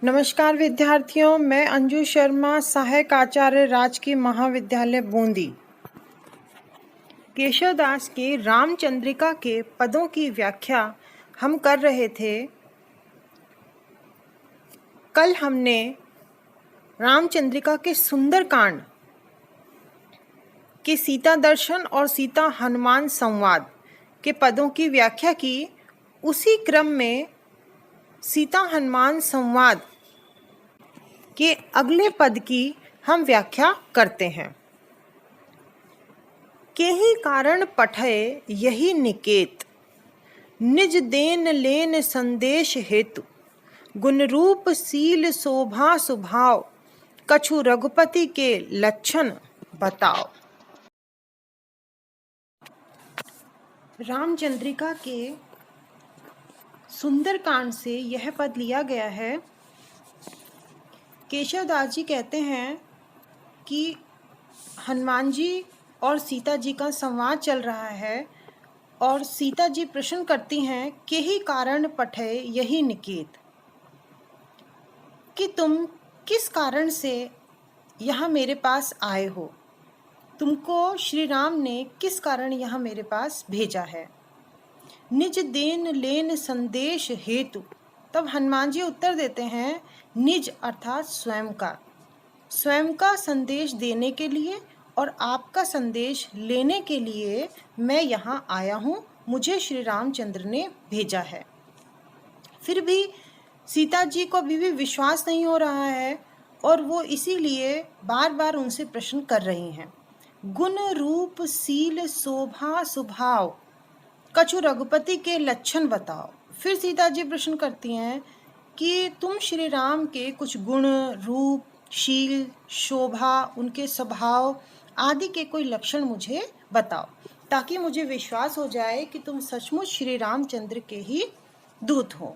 नमस्कार विद्यार्थियों, मैं अंजू शर्मा, सहायक आचार्य राजकीय महाविद्यालय बूंदी। केशवदास के रामचंद्रिका के पदों की व्याख्या हम कर रहे थे। कल हमने रामचंद्रिका के सुंदरकांड के सीता दर्शन और सीता हनुमान संवाद के पदों की व्याख्या की। उसी क्रम में सीता हनुमान संवाद के अगले पद की हम व्याख्या करते हैं। केहि कारण पठय यही निकेत, निज देन लेन संदेश हेतु, गुण रूप सील शोभा सुभाव, कछु रघुपति के लक्षण बताओ। रामचंद्रिका के सुंदरकांड से यह पद लिया गया है। केशवदास जी कहते हैं कि हनुमान जी और सीता जी का संवाद चल रहा है और सीता जी प्रश्न करती हैं कि ही कारण पठय यही निकेत, कि तुम किस कारण से यहाँ मेरे पास आए हो, तुमको श्री राम ने किस कारण यहाँ मेरे पास भेजा है। निज देन लेन संदेश हेतु, तब हनुमान जी उत्तर देते हैं निज अर्थात स्वयं का संदेश देने के लिए और आपका संदेश लेने के लिए मैं यहाँ आया हूँ, मुझे श्री रामचंद्र ने भेजा है। फिर भी सीता जी को अभी भी विश्वास नहीं हो रहा है और वो इसीलिए बार बार उनसे प्रश्न कर रही हैं। गुण रूप सील शोभा सुभाव, कछु रघुपति के लक्षण बताओ। फिर सीता जी प्रश्न करती हैं कि तुम श्री राम के कुछ गुण, रूप, शील, शोभा, उनके स्वभाव आदि के कोई लक्षण मुझे बताओ, ताकि मुझे विश्वास हो जाए कि तुम सचमुच श्री रामचंद्र के ही दूत हो।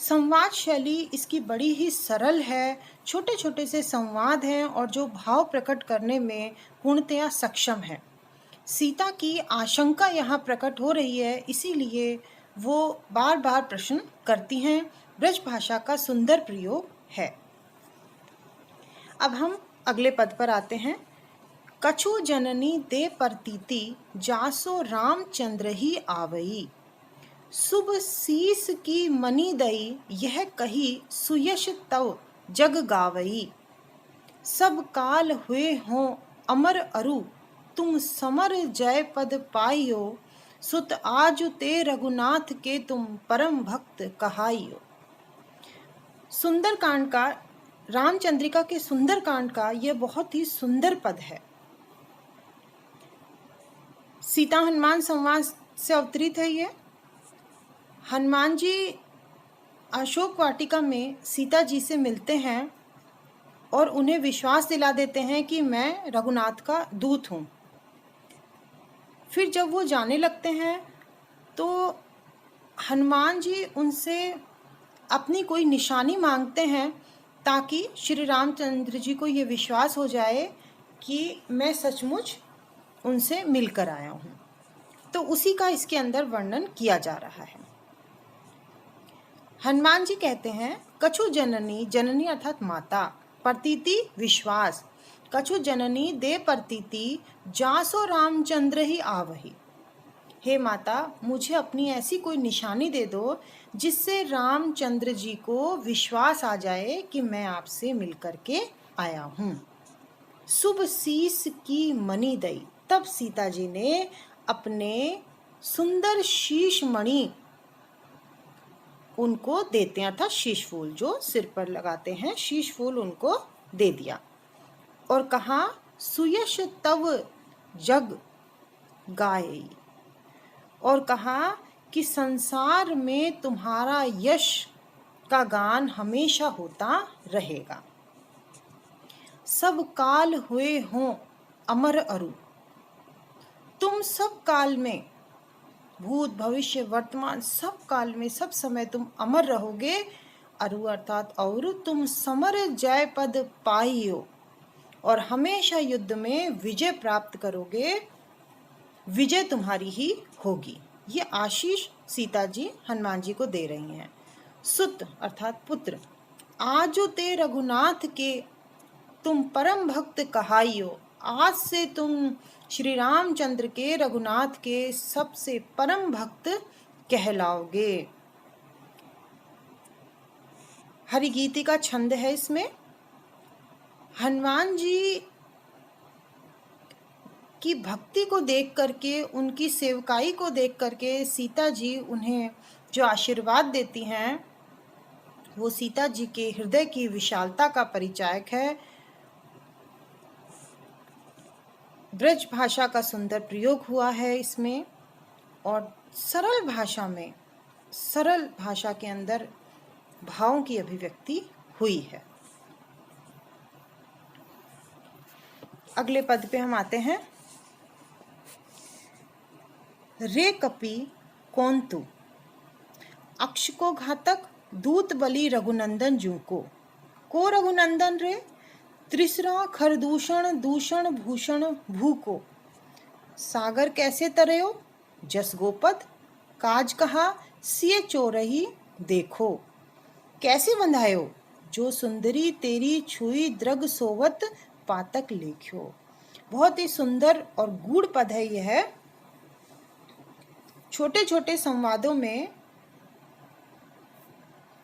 संवाद शैली इसकी बड़ी ही सरल है, छोटे छोटे से संवाद हैं और जो भाव प्रकट करने में पूर्णतया सक्षम है। सीता की आशंका यहाँ प्रकट हो रही है, इसीलिए वो बार बार प्रश्न करती हैं। ब्रज भाषा का सुंदर प्रयोग है। अब हम अगले पद पर आते हैं। कछु जननी दे प्रतीति, जासो रामचंद्र ही आवई, शुभ शीस की मणि दई, यह कही सुयश तव जग गावई, सब काल हुए हों अमर अरु, तुम समर जय पद पाइयो, सुत आजु ते रघुनाथ के तुम परम भक्त कहाइयो। सुंदरकांड का, रामचंद्रिका के सुंदरकांड का यह बहुत ही सुंदर पद है। सीता हनुमान संवाद से अवतरित है ये। हनुमान जी अशोक वाटिका में सीता जी से मिलते हैं और उन्हें विश्वास दिला देते हैं कि मैं रघुनाथ का दूत हूँ। फिर जब वो जाने लगते हैं तो हनुमान जी उनसे अपनी कोई निशानी मांगते हैं, ताकि श्री रामचंद्र जी को ये विश्वास हो जाए कि मैं सचमुच उनसे मिलकर आया हूँ। तो उसी का इसके अंदर वर्णन किया जा रहा है। हनुमान जी कहते हैं कछु जननी, जननी अर्थात माता, प्रतीति विश्वास, कछु जननी दे प्रतीति, जासो रामचंद्र ही आवही। हे माता, मुझे अपनी ऐसी कोई निशानी दे दो जिससे रामचंद्र जी को विश्वास आ जाए कि मैं आपसे मिलकर के आया हूँ। शुभ शीस की मणि दई, तब सीता जी ने अपने सुंदर शीश मणि उनको देते हैं, अर्थात शीश फूल जो सिर पर लगाते हैं, शीश फूल उनको दे दिया और कहा सुयश तव जग गाये, और कहा कि संसार में तुम्हारा यश का गान हमेशा होता रहेगा। सब काल हुए हों अमर अरु, तुम सब काल में, भूत भविष्य वर्तमान सब काल में, सब समय तुम अमर रहोगे। अरु अर्थात और, तुम समर जय पद पाइयो, और हमेशा युद्ध में विजय प्राप्त करोगे, विजय तुम्हारी ही होगी। ये आशीष सीता जी हनुमान जी को दे रही हैं। सुत अर्थात पुत्र। आजो ते रघुनाथ के तुम परम भक्त कहाइयो। आज से तुम श्री रामचंद्र के, रघुनाथ के सबसे परम भक्त कहलाओगे। हरिगीति का छंद है इसमें। हनुमान जी की भक्ति को देख करके, उनकी सेवकाई को देख करके सीता जी उन्हें जो आशीर्वाद देती हैं, वो सीता जी के हृदय की विशालता का परिचायक है। ब्रज भाषा का सुंदर प्रयोग हुआ है इसमें, और सरल भाषा में, सरल भाषा के अंदर भावों की अभिव्यक्ति हुई है। अगले पद पे हम आते हैं। रे कपि कौन तू, अक्ष को घातक, दूत बलि रघुनंदन जू को रघुनंदन रे, त्रिसरा खरदूषण दूषण भूषण भू को। सागर कैसे तरयो, जस गोपद, काज कहा सिय चोरही देखो। कैसे बंधायो, जो सुंदरी तेरी छुई द्रग सोवत पातक लेख्यो। बहुत ही सुंदर और गूढ़ पद है यह। छोटे छोटे संवादों में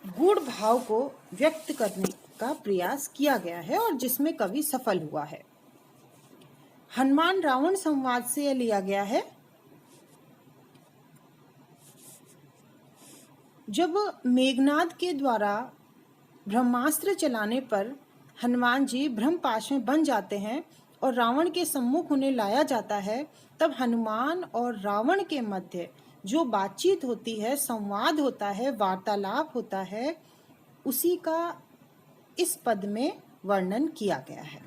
गूढ़ भाव को व्यक्त करने का प्रयास किया गया है और जिसमें कवि सफल हुआ है। हनुमान रावण संवाद से यह लिया गया है। जब मेघनाद के द्वारा ब्रह्मास्त्र चलाने पर हनुमान जी ब्रह्मपाश में बन जाते हैं और रावण के सम्मुख उन्हें लाया जाता है, तब हनुमान और रावण के मध्य जो बातचीत होती है, संवाद होता है, वार्तालाप होता है, उसी का इस पद में वर्णन किया गया है।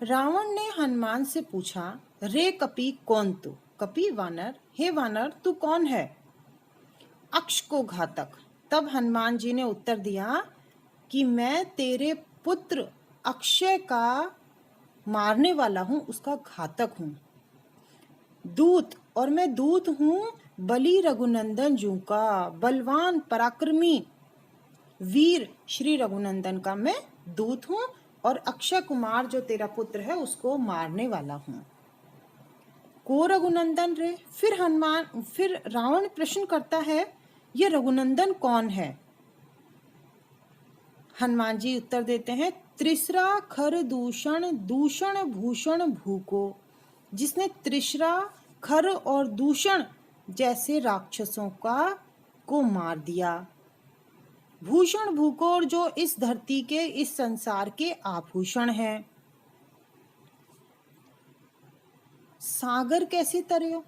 रावण ने हनुमान से पूछा, रे कपि कौन तू। कपि वानर, हे वानर तू कौन है। अक्ष को घातक। तब हनुमान जी ने उत्तर दिया कि मैं तेरे पुत्र अक्षय का मारने वाला हूं, उसका घातक हूं। दूत, और मैं दूत हूं बलि रघुनंदन जू का, बलवान पराक्रमी वीर श्री रघुनंदन का मैं दूत हूं, और अक्षय कुमार जो तेरा पुत्र है उसको मारने वाला हूं। को रघुनंदन रे। फिर रावण प्रश्न करता है, ये रघुनंदन कौन है। हनुमान जी उत्तर देते हैं, त्रिसरा खर दूषण दूषण भूषण भूको, जिसने त्रिसरा खर और दूषण जैसे राक्षसों को मार दिया। भूषण भूको, जो इस धरती के, इस संसार के आभूषण हैं। सागर कैसे तरयो।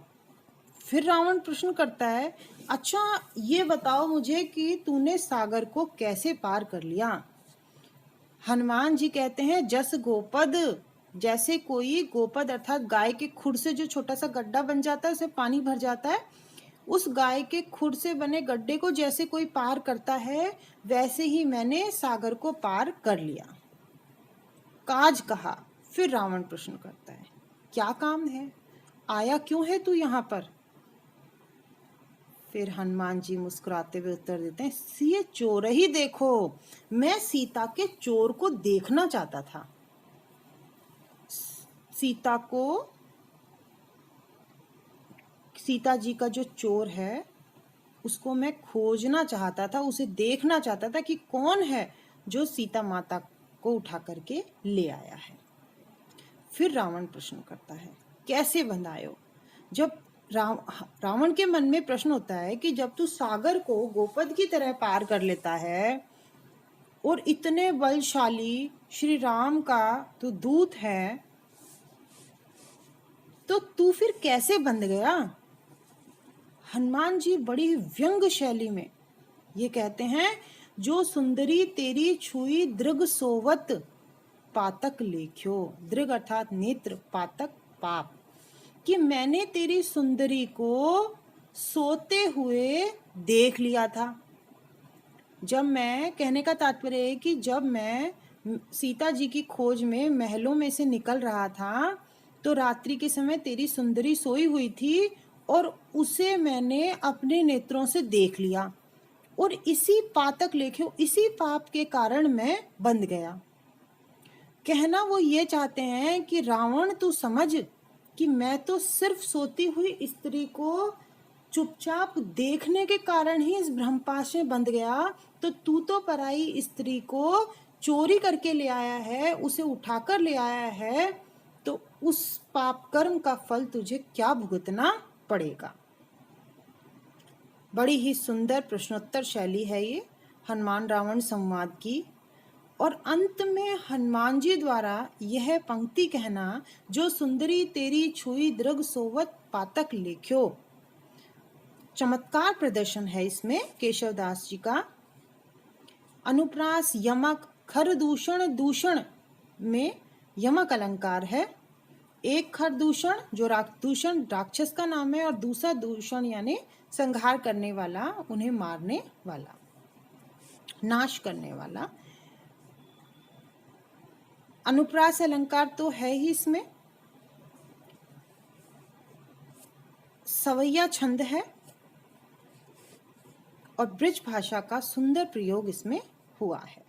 फिर रावण प्रश्न करता है, अच्छा ये बताओ मुझे कि तूने सागर को कैसे पार कर लिया। हनुमान जी कहते हैं, जस गोपद, जैसे कोई गोपद अर्थात गाय के खुर से जो छोटा सा गड्ढा बन जाता है, उससे पानी भर जाता है, उस गाय के खुर से बने गड्ढे को जैसे कोई पार करता है, वैसे ही मैंने सागर को पार कर लिया। काज कहा। फिर रावण प्रश्न करता है, क्या काम है, आया क्यों है तू यहाँ पर। फिर हनुमान जी मुस्कुराते हुए उत्तर देते हैं, सिए चोर ही देखो, मैं सीता के चोर को देखना चाहता था। सीता जी का जो चोर है उसको मैं खोजना चाहता था, उसे देखना चाहता था कि कौन है जो सीता माता को उठा करके ले आया है। फिर रावण प्रश्न करता है, कैसे बंधायो। जब रावण के मन में प्रश्न होता है कि जब तू सागर को गोपद की तरह पार कर लेता है और इतने बलशाली श्री राम का तू दूत है, तो तू फिर कैसे बंध गया। हनुमान जी बड़ी व्यंग शैली में ये कहते हैं, जो सुंदरी तेरी छुई दृग सोवत पातक लेख्यो। दृग अर्थात नेत्र, पातक पाप, कि मैंने तेरी सुंदरी को सोते हुए देख लिया था। जब मैं, कहने का तात्पर्य है कि जब मैं सीता जी की खोज में महलों में से निकल रहा था, तो रात्रि के समय तेरी सुंदरी सोई हुई थी और उसे मैंने अपने नेत्रों से देख लिया, और इसी पातक लेखे, इसी पाप के कारण मैं बंध गया। कहना वो ये चाहते हैं कि रावण तू समझ कि मैं तो सिर्फ सोती हुई स्त्री को चुपचाप देखने के कारण ही इस ब्रह्मपाश में बंध गया, तो तू तो पराई स्त्री को चोरी करके ले आया है, उसे उठाकर ले आया है, तो उस पाप कर्म का फल तुझे क्या भुगतना पड़ेगा। बड़ी ही सुंदर प्रश्नोत्तर शैली है ये हनुमान रावण संवाद की। और अंत में हनुमान जी द्वारा यह पंक्ति कहना, जो सुंदरी तेरी छुई दृग सोवत पातक लेख्यो। चमत्कार प्रदर्शन है इसमें केशवदास जी का। अनुप्रास यमक खर दूषण, दूषण में यमक अलंकार है। एक खर दूषण जो दूषण राक्षस का नाम है, और दूसरा दूषण यानी संहार करने वाला, उन्हें मारने वाला, नाश करने वाला। अनुप्रास अलंकार तो है ही इसमें। सवैया छंद है और ब्रज भाषा का सुंदर प्रयोग इसमें हुआ है।